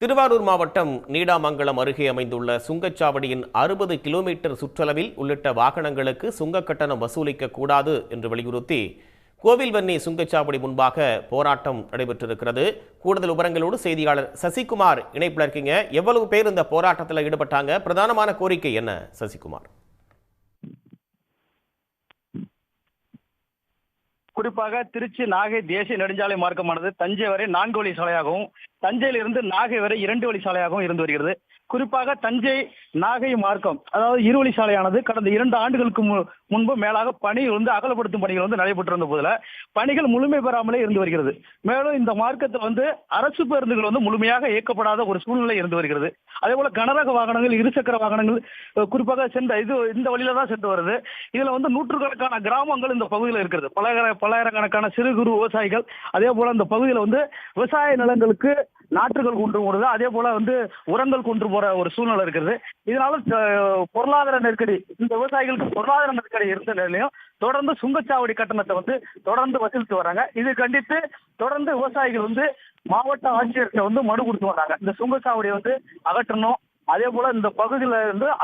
திருவாரூர் மாவட்டம் நீடாமங்கலம் அருகே அமைந்துள்ள சுங்கச்சாவடியின் 60 கிலோமீட்டர் சுற்றளவில் உள்ளிட்ட வாகனங்களுக்கு சுங்க கட்டணம் வசூலிக்க கூடாது என்று வலியுறுத்தி கோவில்வன்னி சுங்கச்சாவடி முன்பாக போராட்டம் நடைபெற்றிருக்கிறது. கூடுதல் விவரங்களோடு செய்தியாளர் சசிகுமார் இணைப்பில் இருக்கீங்க. எவ்வளவு பேர் இந்த போராட்டத்தில் ஈடுபட்டாங்க? பிரதானமான கோரிக்கை என்ன சசிகுமார்? குறிப்பாக திருச்சி நாகை தேசிய நெடுஞ்சாலை மார்க்கமானது தஞ்சை வரை 4 வழி சாலையாகவும் தஞ்சையிலிருந்து நாகை வரை 2 வழி சாலையாகவும் இருந்து வருகிறது. குறிப்பாக தஞ்சை நாகை மார்க்கம் அதாவது 2 வழி சாலையானது கடந்த 2 ஆண்டுகளுக்கு முன்பு மேலாக பணிகள் அகலப்படுத்தும் பணிகள் நடைபெற்று வந்த போதில் பணிகள் முழுமை பெறாமலே இருந்து வருகிறது. மேலும் இந்த மார்க்கத்தில் அரசு பேருந்துகள் முழுமையாக இயக்கப்படாத ஒரு சூழ்நிலை இருந்து வருகிறது. அதே போல கனரக வாகனங்கள், இருசக்கர வாகனங்கள் குறிப்பாக இந்த வழியில தான் சென்று வருது. இதுல நூற்றுக்கணக்கான கிராமங்கள் இந்த பகுதியில் இருக்கிறது. பல்லாயிரக்கணக்கான சிறு குறு விவசாயிகள் அதே போல இந்த பகுதியில் விவசாய நிலங்களுக்கு நாற்றுகள் கொண்டு போறது, அதே போல உரங்கள் கொண்டு போற ஒரு சூழ்நிலை இருக்கிறது. இதனால பொருளாதார நெருக்கடி, இந்த விவசாயிகளுக்கு பொருளாதார நெருக்கடி இருந்த நிலையிலும் தொடர்ந்து சுங்கச்சாவடி கட்டணத்தை தொடர்ந்து வசூலித்து வராங்க. இது கண்டித்து தொடர்ந்து விவசாயிகள் மாவட்ட ஆட்சியர்கிட்ட மனு கொடுத்து வராங்க. இந்த சுங்கச்சாவடியை அகற்றணும். அதே போல இந்த பகுதியில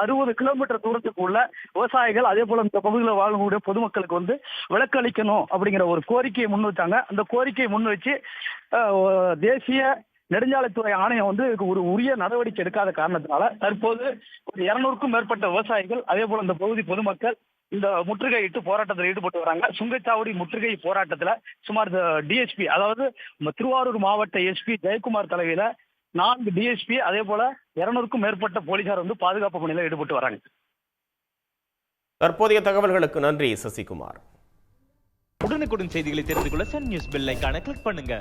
60 கிலோமீட்டர் தூரத்துக்கு உள்ள விவசாயிகள் அதே போல இந்த பகுதியில் வாழக்கூடிய பொதுமக்களுக்கு விலக்கு அளிக்கணும் அப்படிங்கிற ஒரு கோரிக்கையை முன் வச்சாங்க. அந்த கோரிக்கையை முன் வச்சு தேசிய நெடுஞ்சாலைத்துறை ஆணையம் ஒரு உரிய நடவடிக்கை எடுக்காத காரணத்தினால தற்போது 200க்கும் மேற்பட்ட விவசாயிகள் அதே போல இந்த பகுதி பொதுமக்கள் இந்த முற்றுகையிட்டு போராட்டத்தில் ஈடுபட்டு வராங்க. சுங்கச்சாவடி முற்றுகை போராட்டத்தில் சுமார் டிஎஸ்பி அதாவது திருவாரூர் மாவட்ட எஸ்பி ஜெயக்குமார் தலைமையில 4 டிஎஸ்பி அதே போல 200க்கும் மேற்பட்ட போலீசார் பாதுகாப்பு பணியில் ஈடுபட்டு வராங்க. தற்போதைய தகவல்களுக்கு நன்றி சசிகுமார். உடனுக்குடன் செய்திகளை தெரிந்து கொள்ள சன் நியூஸ் பெல் ஐகானை கிளிக் பண்ணுங்க.